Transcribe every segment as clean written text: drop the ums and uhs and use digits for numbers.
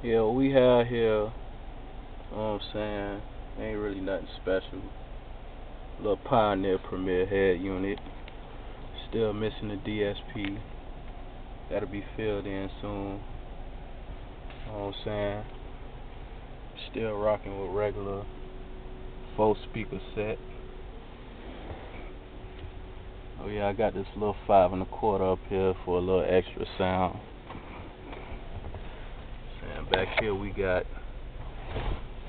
Yeah, we have here, you know what I'm saying, ain't really nothing special. Little Pioneer Premier head unit. Still missing the DSP. That'll be filled in soon. You know what I'm saying? Still rocking with regular 4-speaker set. Oh yeah, I got this little 5 1/4 up here for a little extra sound. And back here we got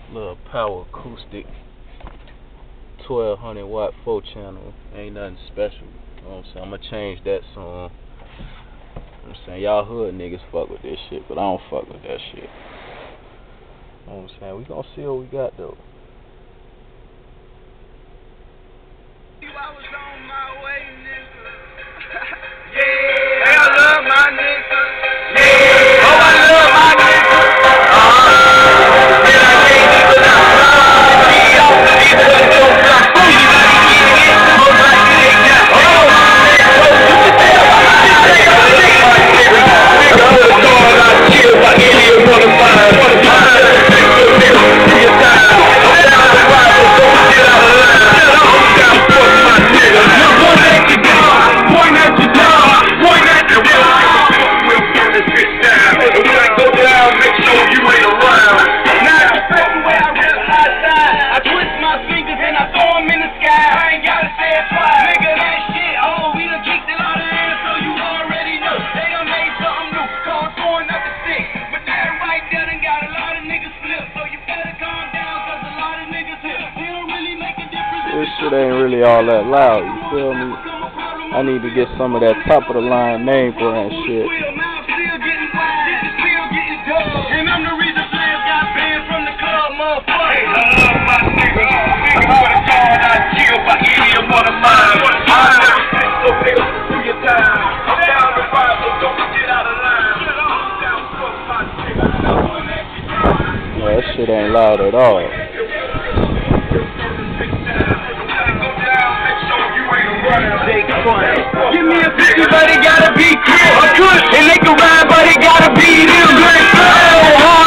a little power acoustic 1200 watt 4-channel. Ain't nothing special. You know what I'm saying? I'm gonna change that soon. You know what I'm saying? Y'all hood niggas fuck with this shit, but I don't fuck with that shit. You know what I'm saying? We gonna see what we got though. I was on my way, nigga. Yeah, I love my nigga. Yeah, oh, I love my nigga. Man, I can't even out. Be off the people that don't block. You gotta get it. Most like it ain't got. Oh, you can tell by my nigga. Nigga, I'm gonna call out chill by any of one of mine. This shit ain't really all that loud, you feel me? I need to get some of that top of the line name brand shit. And I'm the reason players got banned from the club, motherfucker. I love my nigga. I would have called out chill by any of one of mine. I never sit so big through your time. I'm down to ride, so don't get out of line. I'm down for my nigga. Yeah, that shit ain't loud at all. Give me a 50, but it gotta be clear. And they can ride, but it gotta be real good.